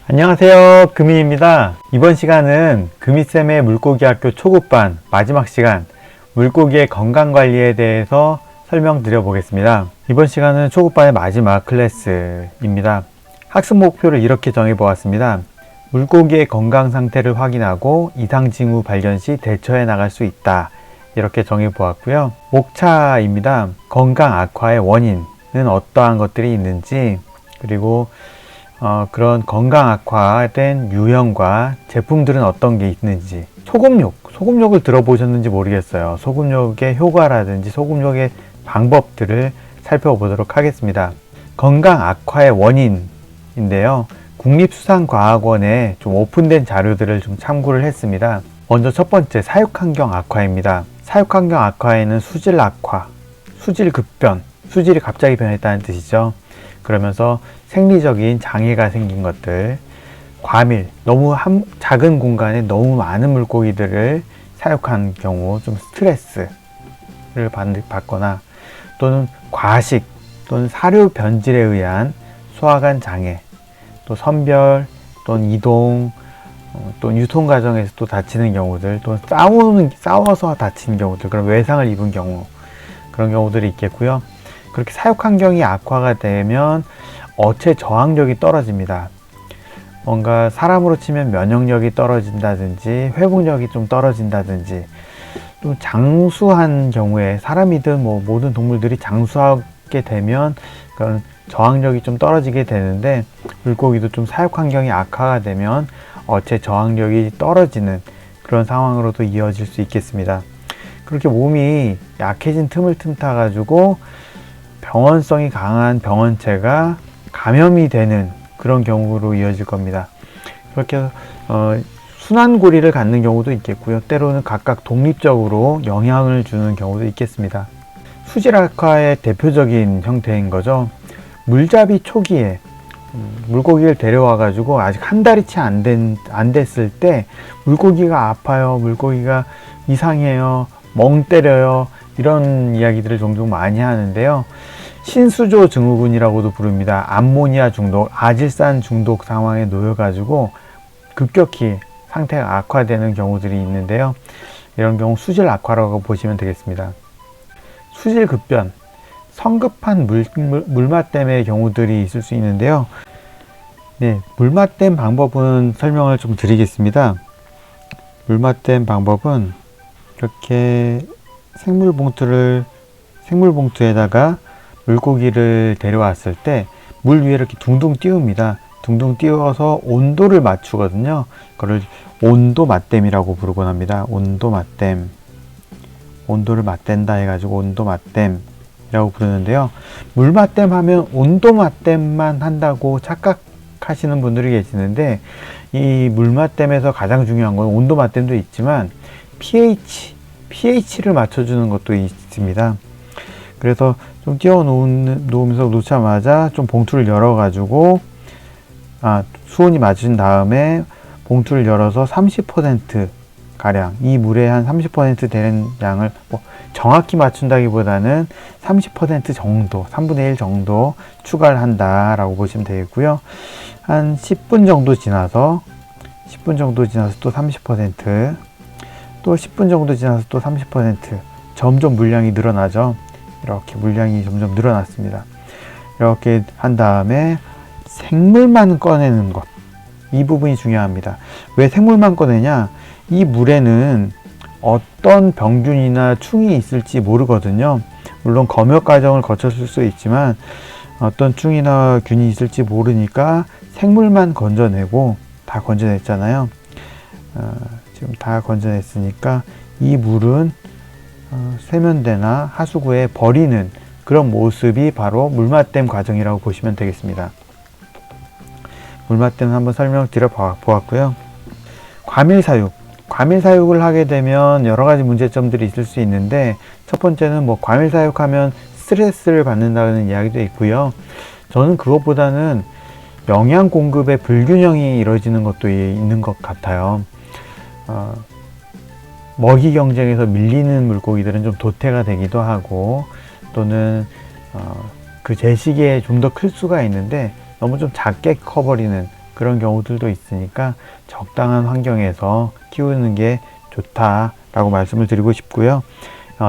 안녕하세요, 금이입니다. 이번 시간은 금이쌤의 물고기학교 초급반 마지막 시간 물고기의 건강관리에 대해서 설명드려 보겠습니다. 이번 시간은 초급반의 마지막 클래스입니다. 학습 목표를 이렇게 정해 보았습니다. 물고기의 건강 상태를 확인하고 이상 징후 발견 시 대처해 나갈 수 있다, 이렇게 정해 보았고요. 목차입니다. 건강 악화의 원인은 어떠한 것들이 있는지, 그리고 그런 건강 악화된 유형과 제품들은 어떤 게 있는지, 소금욕을 들어보셨는지 모르겠어요. 소금욕의 효과라든지 소금욕의 방법들을 살펴보도록 하겠습니다. 건강 악화의 원인인데요. 국립수산과학원에 좀 오픈된 자료들을 좀 참고를 했습니다. 먼저 첫 번째, 사육환경 악화입니다. 사육환경 악화에는 수질 악화, 수질 급변, 수질이 갑자기 변했다는 뜻이죠. 그러면서 생리적인 장애가 생긴 것들, 과밀, 너무 작은 공간에 너무 많은 물고기들을 사육한 경우 좀 스트레스를 받거나, 또는 과식 또는 사료 변질에 의한 소화관 장애, 또 선별 또는 이동, 또 유통 과정에서 또 다치는 경우들, 또 싸워서 다치는 경우들, 그런 외상을 입은 경우, 그런 경우들이 있겠고요. 그렇게 사육 환경이 악화가 되면 어체 저항력이 떨어집니다. 뭔가 사람으로 치면 면역력이 떨어진다든지 회복력이 좀 떨어진다든지, 또 장수한 경우에 사람이든 모든 동물들이 장수하게 되면 그런 저항력이 좀 떨어지게 되는데, 물고기도 좀 사육 환경이 악화가 되면 어체 저항력이 떨어지는 그런 상황으로도 이어질 수 있겠습니다. 그렇게 몸이 약해진 틈을 틈타 가지고 병원성이 강한 병원체가 감염이 되는 그런 경우로 이어질 겁니다. 그렇게 해서 순환고리를 갖는 경우도 있겠고요. 때로는 각각 독립적으로 영향을 주는 경우도 있겠습니다. 수질 악화의 대표적인 형태인 거죠. 물잡이 초기에 물고기를 데려와 가지고 아직 한 달이 채 안 됐을 때 물고기가 아파요, 물고기가 이상해요, 멍 때려요, 이런 이야기들을 종종 많이 하는데요. 신수조 증후군이라고도 부릅니다. 암모니아 중독, 아질산 중독 상황에 놓여 가지고 급격히 상태가 악화되는 경우들이 있는데요. 이런 경우 수질 악화라고 보시면 되겠습니다. 수질 급변, 성급한 물맛댐의 경우들이 있을 수 있는데요. 네, 물맛댐 방법은 설명을 좀 드리겠습니다. 물맛댐 방법은 이렇게 생물봉투에다가 물고기를 데려왔을 때 물 위에 이렇게 둥둥 띄웁니다. 둥둥 띄워서 온도를 맞추거든요. 그걸 온도 맞댐이라고 부르곤 합니다. 온도 맞댐, 온도를 맞댄다 해가지고 온도 맞댐이라고 부르는데요. 물 맞댐 하면 온도 맞댐만 한다고 착각하시는 분들이 계시는데, 이 물 맞댐에서 가장 중요한 건 온도 맞댐도 있지만 pH를 맞춰주는 것도 있습니다. 그래서 좀 놓으면서 놓자마자 좀 봉투를 열어가지고, 수온이 맞은 다음에 봉투를 열어서 30% 가량, 이 물에 한 30% 되는 양을, 정확히 맞춘다기보다는 30% 정도, 3분의 1 정도 추가를 한다라고 보시면 되겠고요. 한 10분 정도 지나서 또 30%, 또 10분 정도 지나서 또 30%, 점점 물량이 늘어나죠. 이렇게 물량이 점점 늘어났습니다. 이렇게 한 다음에 생물만 꺼내는 것, 이 부분이 중요합니다. 왜 생물만 꺼내냐? 이 물에는 어떤 병균이나 충이 있을지 모르거든요. 물론 검역 과정을 거쳤을 수 있지만 어떤 충이나 균이 있을지 모르니까 생물만 건져내고, 다 건져냈잖아요. 지금 다 건져냈으니까 이 물은 세면대나 하수구에 버리는 그런 모습이 바로 물맛댐 과정이라고 보시면 되겠습니다. 물맛댐 한번 설명드려 보았고요. 과밀사육을 하게 되면 여러 가지 문제점들이 있을 수 있는데, 첫 번째는 과밀사육하면 스트레스를 받는다는 이야기도 있고요. 저는 그것보다는 영양 공급의 불균형이 이루어지는 것도 있는 것 같아요. 먹이 경쟁에서 밀리는 물고기들은 좀 도태가 되기도 하고, 또는 그 제시기에 좀 더 클 수가 있는데 너무 좀 작게 커버리는 그런 경우들도 있으니까 적당한 환경에서 키우는 게 좋다라고 말씀을 드리고 싶고요.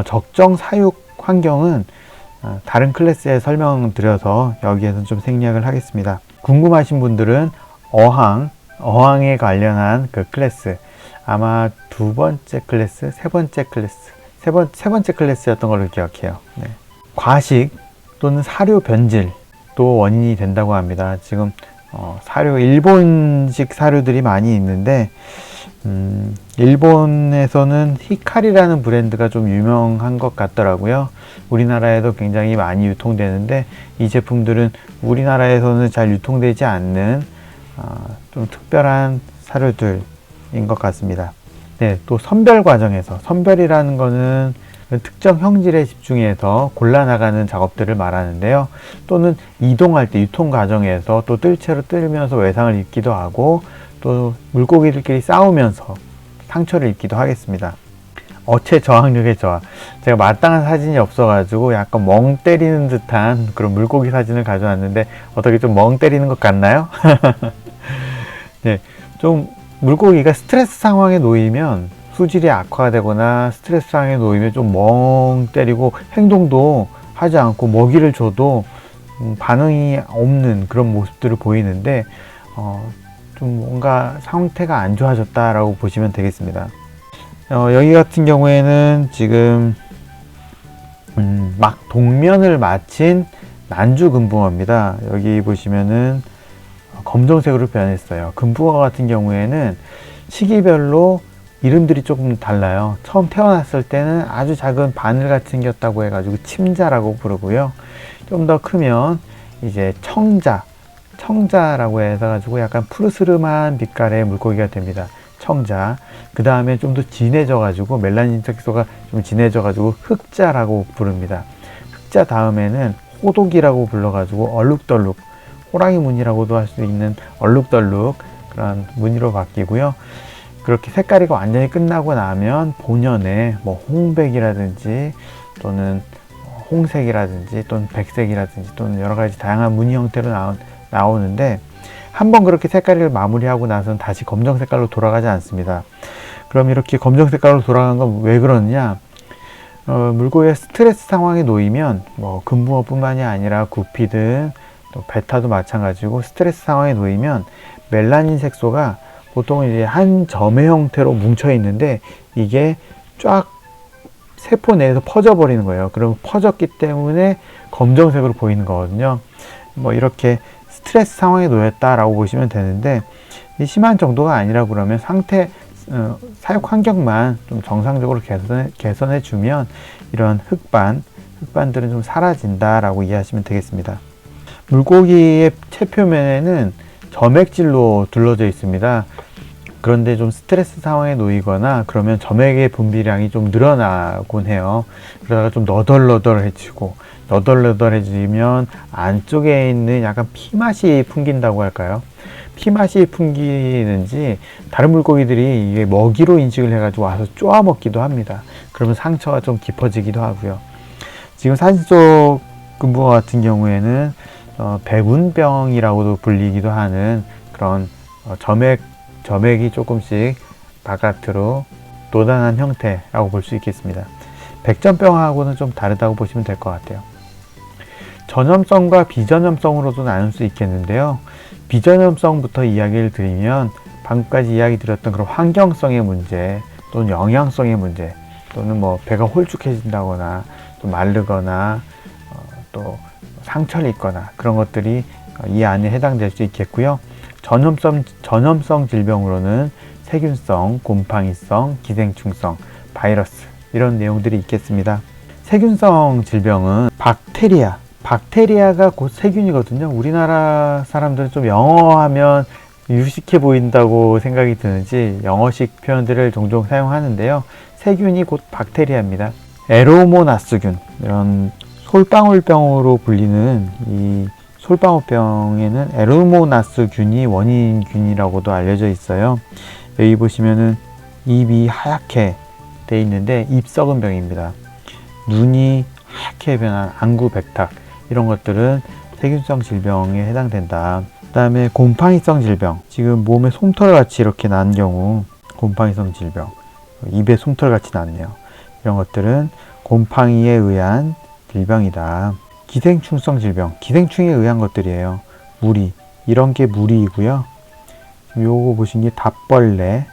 적정 사육 환경은 다른 클래스에 설명드려서 여기에서 좀 생략을 하겠습니다. 궁금하신 분들은 어항에 관련한 그 클래스, 아마 두 번째 클래스, 세 번째 클래스였던 걸로 기억해요. 네. 과식 또는 사료 변질도 원인이 된다고 합니다. 지금 일본식 사료들이 많이 있는데, 일본에서는 히카리라는 브랜드가 좀 유명한 것 같더라고요. 우리나라에도 굉장히 많이 유통되는데, 이 제품들은 우리나라에서는 잘 유통되지 않는 좀 특별한 사료들인 것 같습니다. 네, 또 선별 과정에서, 선별이라는 거는 특정 형질에 집중해서 골라나가는 작업들을 말하는데요. 또는 이동할 때 유통 과정에서 또 뜰채로 뜰면서 외상을 입기도 하고, 또 물고기들끼리 싸우면서 상처를 입기도 하겠습니다. 어체 저항력의 저하. 제가 마땅한 사진이 없어가지고 약간 멍 때리는 듯한 그런 물고기 사진을 가져왔는데, 어떻게 좀 멍 때리는 것 같나요? 네, 좀 물고기가 스트레스 상황에 놓이면 수질이 악화되거나 스트레스 상황에 놓이면 좀 멍 때리고 행동도 하지 않고 먹이를 줘도 반응이 없는 그런 모습들을 보이는데, 좀 뭔가 상태가 안 좋아졌다라고 보시면 되겠습니다. 여기 같은 경우에는 지금 막 동면을 마친 난주금붕어입니다. 여기 보시면은 검정색으로 변했어요. 금붕어 같은 경우에는 시기별로 이름들이 조금 달라요. 처음 태어났을 때는 아주 작은 바늘같이 생겼다고 해가지고 침자라고 부르고요. 좀 더 크면 이제 청자라고 해가지고 약간 푸르스름한 빛깔의 물고기가 됩니다. 청자. 그 다음에 좀 더 진해져가지고 멜라닌 색소가 좀 진해져가지고 흑자라고 부릅니다. 흑자 다음에는 호독이라고 불러가지고 얼룩덜룩, 호랑이 무늬라고도 할 수 있는 얼룩덜룩 그런 무늬로 바뀌고요. 그렇게 색깔이 완전히 끝나고 나면 본연의 뭐 홍백이라든지 또는 홍색이라든지 또는 백색이라든지 또는 여러 가지 다양한 무늬 형태로 나오는데, 한번 그렇게 색깔을 마무리하고 나서는 다시 검정 색깔로 돌아가지 않습니다. 그럼 이렇게 검정 색깔로 돌아가는 건 왜 그러느냐? 물고기의 스트레스 상황에 놓이면 뭐 금붕어뿐만이 아니라 구피 등 또 베타도 마찬가지고 스트레스 상황에 놓이면 멜라닌 색소가 보통 이제 한 점의 형태로 뭉쳐 있는데 이게 쫙 세포 내에서 퍼져 버리는 거예요. 그럼 퍼졌기 때문에 검정색으로 보이는 거거든요. 뭐 이렇게 스트레스 상황에 놓였다라고 보시면 되는데, 심한 정도가 아니라 그러면 사육 환경만 좀 정상적으로 개선해 주면 이런 흑반들은 좀 사라진다라고 이해하시면 되겠습니다. 물고기의 체표면에는 점액질로 둘러져 있습니다. 그런데 좀 스트레스 상황에 놓이거나 그러면 점액의 분비량이 좀 늘어나곤 해요. 그러다가 좀 너덜너덜해지면 안쪽에 있는 약간 피맛이 풍긴다고 할까요? 피맛이 풍기는지 다른 물고기들이 이게 먹이로 인식을 해가지고 와서 쪼아 먹기도 합니다. 그러면 상처가 좀 깊어지기도 하고요. 지금 사진 속 금붕어 같은 경우에는 백운병이라고도 불리기도 하는 그런 점액이 조금씩 바깥으로 노단한 형태라고 볼 수 있겠습니다. 백전병하고는 좀 다르다고 보시면 될 것 같아요. 전염성과 비전염성으로도 나눌 수 있겠는데요. 비전염성부터 이야기를 드리면 방금까지 이야기 드렸던 그런 환경성의 문제 또는 영양성의 문제 또는 뭐 배가 홀쭉해진다거나 또 마르거나 또 상처를 입거나 그런 것들이 이 안에 해당될 수 있겠고요. 전염성 질병으로는 세균성, 곰팡이성, 기생충성, 바이러스 이런 내용들이 있겠습니다. 세균성 질병은 박테리아가 곧 세균이거든요. 우리나라 사람들은 좀 영어하면 유식해 보인다고 생각이 드는지 영어식 표현들을 종종 사용하는데요. 세균이 곧 박테리아입니다. 에로모나스균, 이런 솔방울병으로 불리는 이 솔방울병에는 에로모나스균이 원인균이라고도 알려져 있어요. 여기 보시면은 입이 하얗게 돼 있는데 입썩은 병입니다. 눈이 하얗게 변한 안구백탁, 이런 것들은 세균성 질병에 해당된다. 다음에 곰팡이성 질병, 지금 몸에 솜털 같이 이렇게 난 경우 곰팡이성 질병, 입에 솜털 같이 났네요. 이런 것들은 곰팡이에 의한 질병이다. 기생충성 질병, 기생충에 의한 것들이에요. 무리, 이런 게 무리이고요. 지금 요거 보신 게 답벌레,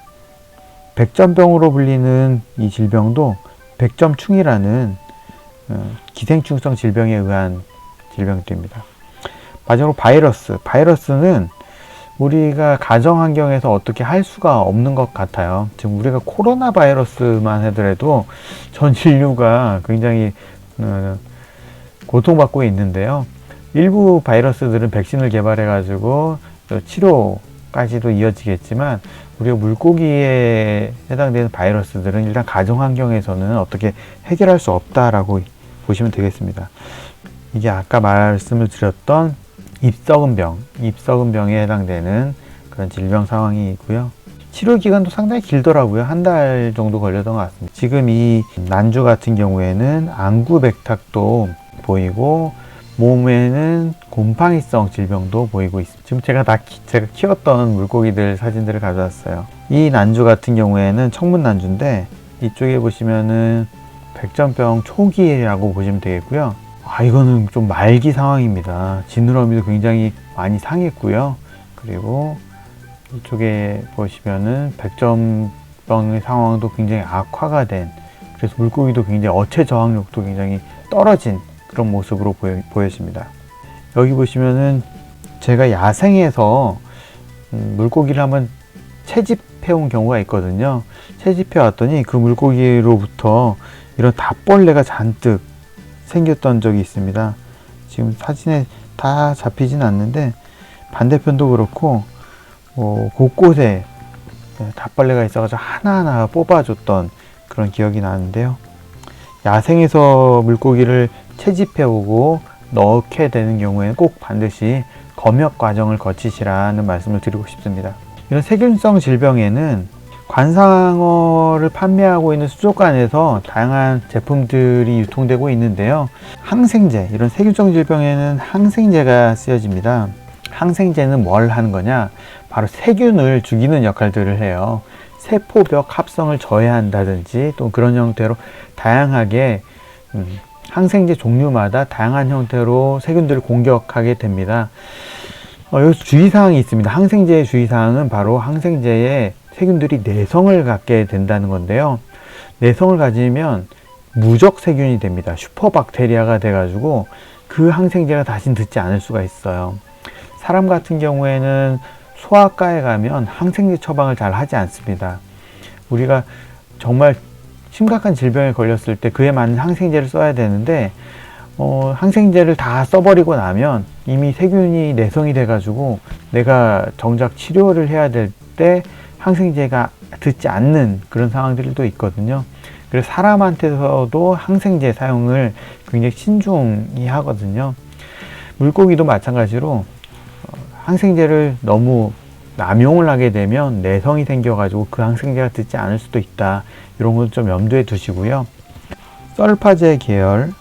백전병으로 불리는 이 질병도 백점충이라는 기생충성 질병에 의한 질병들입니다. 마지막으로 바이러스, 바이러스는 우리가 가정 환경에서 어떻게 할 수가 없는 것 같아요. 지금 우리가 코로나 바이러스만 하더라도 전 인류가 굉장히 고통받고 있는데요. 일부 바이러스들은 백신을 개발해 가지고 치료까지도 이어지겠지만, 우리가 물고기에 해당되는 바이러스들은 일단 가정 환경에서는 어떻게 해결할 수 없다라고 보시면 되겠습니다. 이게 아까 말씀을 드렸던 입썩은병, 입썩은병에 해당되는 그런 질병 상황이고요. 치료 기간도 상당히 길더라고요. 한 달 정도 걸렸던 것 같습니다. 지금 이 난주 같은 경우에는 안구백탁도 보이고 몸에는 곰팡이성 질병도 보이고 있습니다. 지금 제가 키웠던 물고기들 사진들을 가져왔어요. 이 난주 같은 경우에는 청문 난주인데, 이쪽에 보시면은 백전병 초기라고 보시면 되겠고요. 이거는 좀 말기 상황입니다. 지느러미도 굉장히 많이 상했고요. 그리고 이쪽에 보시면은 백전병의 상황도 굉장히 악화가 된, 그래서 물고기도 굉장히 어체 저항력도 굉장히 떨어진 그런 모습으로 보여집니다. 여기 보시면은 제가 야생에서 물고기를 한번 채집해 온 경우가 있거든요. 채집해 왔더니 그 물고기로부터 이런 답벌레가 잔뜩 생겼던 적이 있습니다. 지금 사진에 다 잡히진 않는데 반대편도 그렇고 곳곳에 답벌레가 있어가지고 하나하나 뽑아줬던 그런 기억이 나는데요. 야생에서 물고기를 채집해오고 넣게 되는 경우에는 꼭 반드시 검역 과정을 거치시라는 말씀을 드리고 싶습니다. 이런 세균성 질병에는 관상어를 판매하고 있는 수족관에서 다양한 제품들이 유통되고 있는데요. 항생제, 이런 세균성 질병에는 항생제가 쓰여집니다. 항생제는 뭘 하는 거냐? 바로 세균을 죽이는 역할들을 해요. 세포벽 합성을 저해한다든지 또 그런 형태로 다양하게 항생제 종류마다 다양한 형태로 세균들을 공격하게 됩니다. 여기서 주의사항이 있습니다. 항생제의 주의사항은 바로 항생제에 세균들이 내성을 갖게 된다는 건데요. 내성을 가지면 무적 세균이 됩니다. 슈퍼박테리아가 돼가지고 그 항생제가 다시는 듣지 않을 수가 있어요. 사람 같은 경우에는 소아과에 가면 항생제 처방을 잘 하지 않습니다. 우리가 정말 심각한 질병에 걸렸을 때 그에 맞는 항생제를 써야 되는데 항생제를 다 써버리고 나면 이미 세균이 내성이 돼가지고 내가 정작 치료를 해야 될 때 항생제가 듣지 않는 그런 상황들도 있거든요. 그래서 사람한테서도 항생제 사용을 굉장히 신중히 하거든요. 물고기도 마찬가지로 항생제를 너무 남용을 하게 되면 내성이 생겨가지고 그 항생제가 듣지 않을 수도 있다. 이런 것 좀 염두에 두시고요. 설파제 계열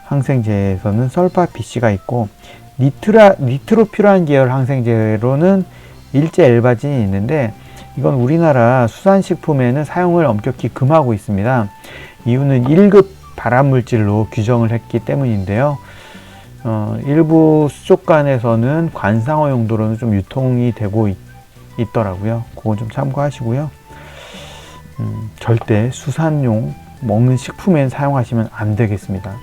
항생제에서는 설파PC가 있고 니트로퓨란 계열 항생제로는 일제 엘바진이 있는데, 이건 우리나라 수산식품에는 사용을 엄격히 금하고 있습니다. 이유는 1급 발암물질로 규정을 했기 때문인데요. 일부 수족관에서는 관상어 용도로는 좀 유통이 되고 있더라고요. 그건 좀 참고하시고요. 절대 수산용 먹는 식품엔 사용하시면 안 되겠습니다.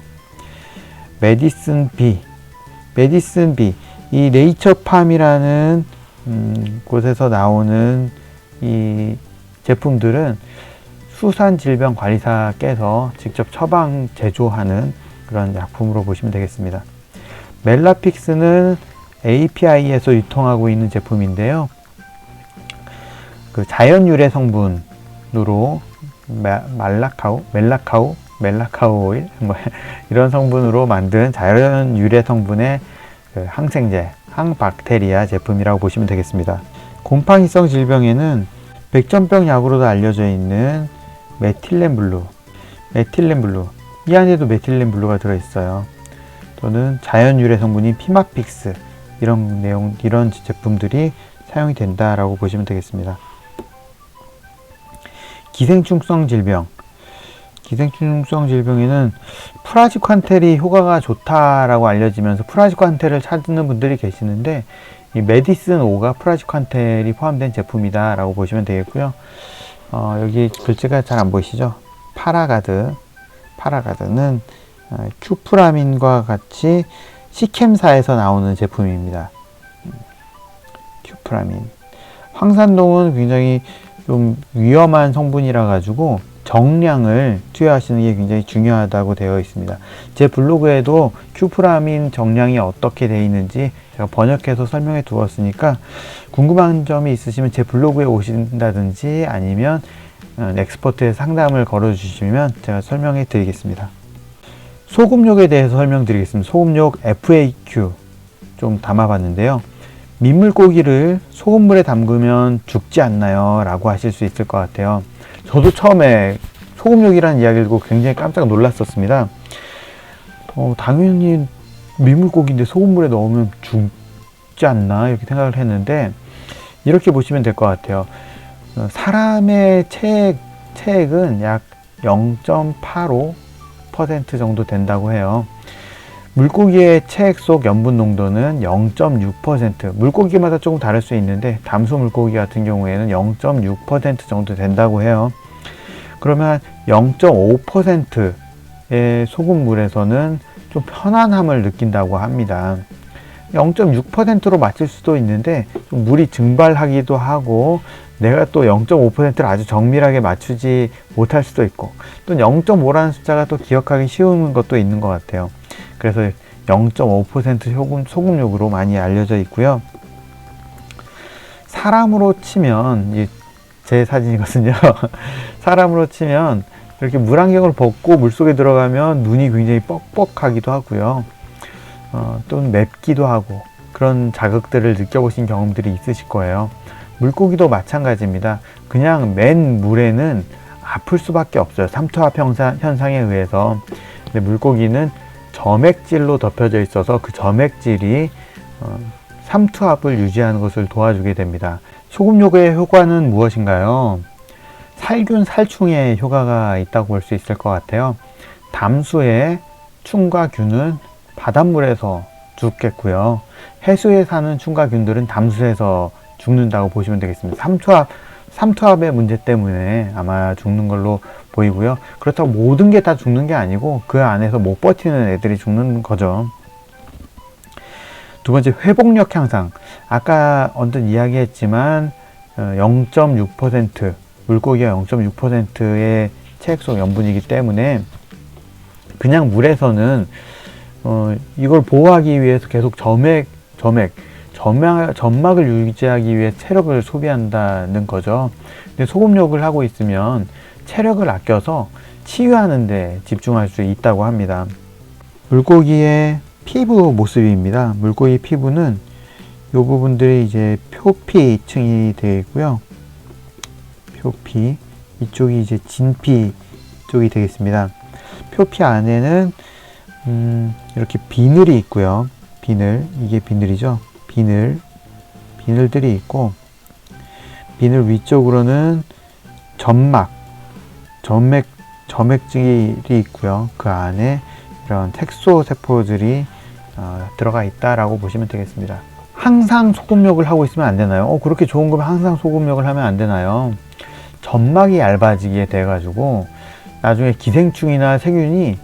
메디슨 B, 이 네이처팜이라는 곳에서 나오는 이 제품들은 수산질병관리사께서 직접 처방 제조하는 그런 약품으로 보시면 되겠습니다. 멜라픽스는 API에서 유통하고 있는 제품인데요. 그 자연 유래 성분으로 멜라카오 오일 이런 성분으로 만든 자연 유래 성분의 그 항생제, 항박테리아 제품이라고 보시면 되겠습니다. 곰팡이성 질병에는 백전병 약으로도 알려져 있는 메틸렌블루, 이 안에도 메틸렌블루가 들어있어요. 또는 자연 유래 성분인 피마픽스, 이런 내용, 이런 제품들이 사용이 된다라고 보시면 되겠습니다. 기생충성 질병. 기생충성 질병에는 프라지판텔이 효과가 좋다라고 알려지면서 프라지판텔을 찾는 분들이 계시는데, 이 메디슨 5가 프라지판텔이 포함된 제품이다 라고 보시면 되겠고요. 여기 글자가 잘 안 보이시죠? 파라가드는 큐프라민과 같이 시켐사에서 나오는 제품입니다. 큐프라민. 황산동은 굉장히 좀 위험한 성분이라 가지고 정량을 투여하시는 게 굉장히 중요하다고 되어 있습니다. 제 블로그에도 큐프라민 정량이 어떻게 되어 있는지 제가 번역해서 설명해 두었으니까 궁금한 점이 있으시면 제 블로그에 오신다든지 아니면 엑스퍼트에 상담을 걸어 주시면 제가 설명해 드리겠습니다. 소금욕에 대해서 설명드리겠습니다. 소금욕 FAQ 좀 담아봤는데요. 민물고기를 소금물에 담그면 죽지 않나요? 라고 하실 수 있을 것 같아요. 저도 처음에 소금욕이라는 이야기를 듣고 굉장히 깜짝 놀랐었습니다. 당연히 민물고기인데 소금물에 넣으면 죽지 않나? 이렇게 생각을 했는데, 이렇게 보시면 될 것 같아요. 사람의 체액은 약 0.85% 정도 된다고 해요. 물고기의 체액 속 염분 농도는 0.6%, 물고기마다 조금 다를 수 있는데 담수 물고기 같은 경우에는 0.6% 정도 된다고 해요. 그러면 0.5%의 소금물에서는 좀 편안함을 느낀다고 합니다. 0.6%로 맞출 수도 있는데 좀 물이 증발하기도 하고, 내가 또 0.5%를 아주 정밀하게 맞추지 못할 수도 있고, 또 0.5라는 숫자가 또 기억하기 쉬운 것도 있는 것 같아요. 그래서 0.5% 소금욕으로 많이 알려져 있고요. 사람으로 치면, 제 사진이거든요. 사람으로 치면 이렇게 물안경을 벗고 물속에 들어가면 눈이 굉장히 뻑뻑하기도 하고요. 또는 맵기도 하고, 그런 자극들을 느껴보신 경험들이 있으실 거예요. 물고기도 마찬가지입니다. 그냥 맨 물에는 아플 수밖에 없어요. 삼투압 현상에 의해서. 근데 물고기는 점액질로 덮여져 있어서 그 점액질이 삼투압을 유지하는 것을 도와주게 됩니다. 소금욕의 효과는 무엇인가요? 살균, 살충에 효과가 있다고 볼 수 있을 것 같아요. 담수의 충과 균은 바닷물에서 죽겠고요. 해수에 사는 충과 균들은 담수에서 죽는다고 보시면 되겠습니다. 삼투압의 문제 때문에 아마 죽는 걸로 보이고요. 그렇다고 모든 게 다 죽는 게 아니고 그 안에서 못 버티는 애들이 죽는 거죠. 두 번째, 회복력 향상. 아까 언뜻 이야기했지만 0.6%, 물고기가 0.6%의 체액 속 염분이기 때문에 그냥 물에서는 이걸 보호하기 위해서 계속 점막을 유지하기 위해 체력을 소비한다는 거죠. 근데 소금욕을 하고 있으면 체력을 아껴서 치유하는 데 집중할 수 있다고 합니다. 물고기의 피부 모습입니다. 물고기 피부는 이 부분들이 이제 표피층이 되어 있고요. 표피, 이쪽이 이제 진피 쪽이 되겠습니다. 표피 안에는 이렇게 비늘이 있고요. 이게 비늘이죠. 비늘들이 있고, 비늘 위쪽으로는 점액질이 있고요. 그 안에 이런 색소 세포들이 들어가 있다라고 보시면 되겠습니다. 항상 소금욕을 하고 있으면 안 되나요? 그렇게 좋은 거면 항상 소금욕을 하면 안 되나요? 점막이 얇아지게 돼가지고 나중에 기생충이나 세균이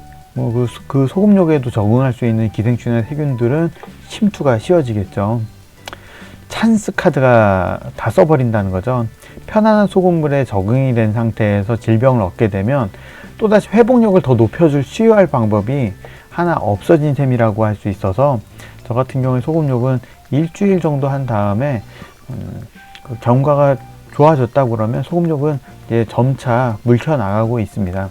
그 소금욕에도 적응할 수 있는 기생충이나 세균들은 침투가 쉬워지겠죠. 찬스 카드가 다 써버린다는 거죠. 편안한 소금물에 적응이 된 상태에서 질병을 얻게 되면 또다시 회복력을 더 높여줄 치유할 방법이 하나 없어진 셈이라고 할 수 있어서, 저 같은 경우에 소금욕은 일주일 정도 한 다음에 그 경과가 좋아졌다고 그러면 소금욕은 이제 점차 물켜 나가고 있습니다.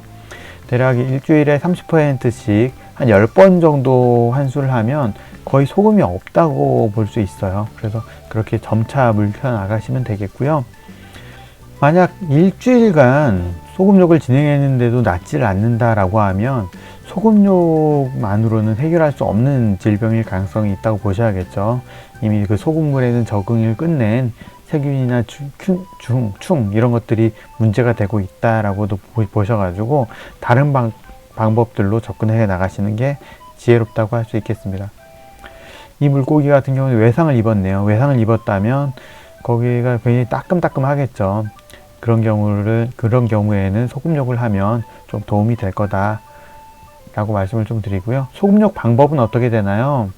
대략 일주일에 30%씩 한 10번 정도 환수를 하면 거의 소금이 없다고 볼 수 있어요. 그래서 그렇게 점차 물켜 나가시면 되겠고요. 만약 일주일간 소금욕을 진행했는데도 낫지를 않는다라고 하면 소금욕만으로는 해결할 수 없는 질병일 가능성이 있다고 보셔야겠죠. 이미 그 소금물에는 적응을 끝낸 세균이나 충 이런 것들이 문제가 되고 있다라고도 보셔가지고 다른 방법들로 접근해 나가시는 게 지혜롭다고 할 수 있겠습니다. 이 물고기 같은 경우는 외상을 입었네요. 외상을 입었다면 거기가 굉장히 따끔따끔 하겠죠. 그런 경우에는 소금욕을 하면 좀 도움이 될 거다 라고 말씀을 좀 드리고요. 소금욕 방법은 어떻게 되나요?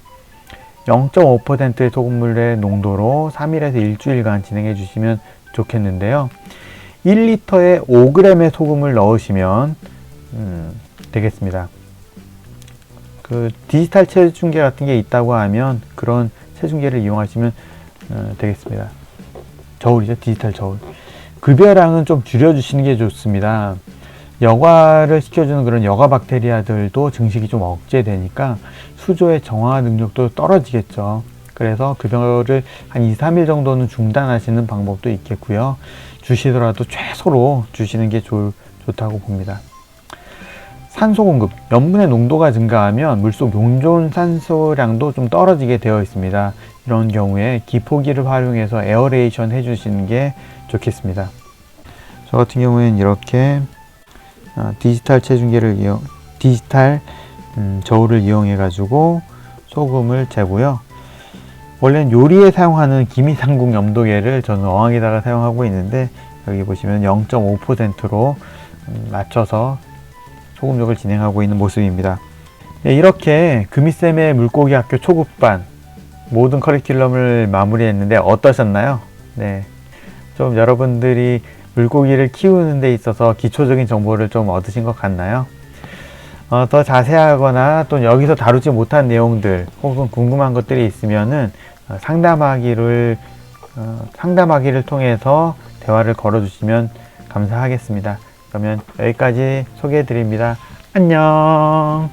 0.5%의 소금물의 농도로 3일에서 일주일간 진행해 주시면 좋겠는데요. 1리터에 5g의 소금을 넣으시면 되겠습니다. 그 디지털 체중계 같은 게 있다고 하면 그런 체중계를 이용하시면 되겠습니다. 저울이죠. 디지털 저울. 급여량은 좀 줄여주시는 게 좋습니다. 여과를 시켜주는 그런 여과 박테리아들도 증식이 좀 억제되니까 수조의 정화 능력도 떨어지겠죠. 그래서 급여를 한 2, 3일 정도는 중단하시는 방법도 있겠고요. 주시더라도 최소로 주시는 게 좋다고 봅니다. 산소 공급, 염분의 농도가 증가하면 물속 용존 산소량도 좀 떨어지게 되어 있습니다. 이런 경우에 기포기를 활용해서 에어레이션 해주시는 게 좋겠습니다. 저 같은 경우에는 이렇게 디지털 저울을 이용해 가지고 소금을 재고요. 원래는 요리에 사용하는 기미삼국 염도계를 저는 어항에다가 사용하고 있는데 여기 보시면 0.5%로 맞춰서 소금욕을 진행하고 있는 모습입니다. 네, 이렇게 금이쌤의 물고기 학교 초급반 모든 커리큘럼을 마무리했는데 어떠셨나요? 네, 좀 여러분들이 물고기를 키우는 데 있어서 기초적인 정보를 좀 얻으신 것 같나요? 더 자세하거나 또 여기서 다루지 못한 내용들 혹은 궁금한 것들이 있으면은 상담하기를 통해서 대화를 걸어주시면 감사하겠습니다. 그러면 여기까지 소개해 드립니다. 안녕.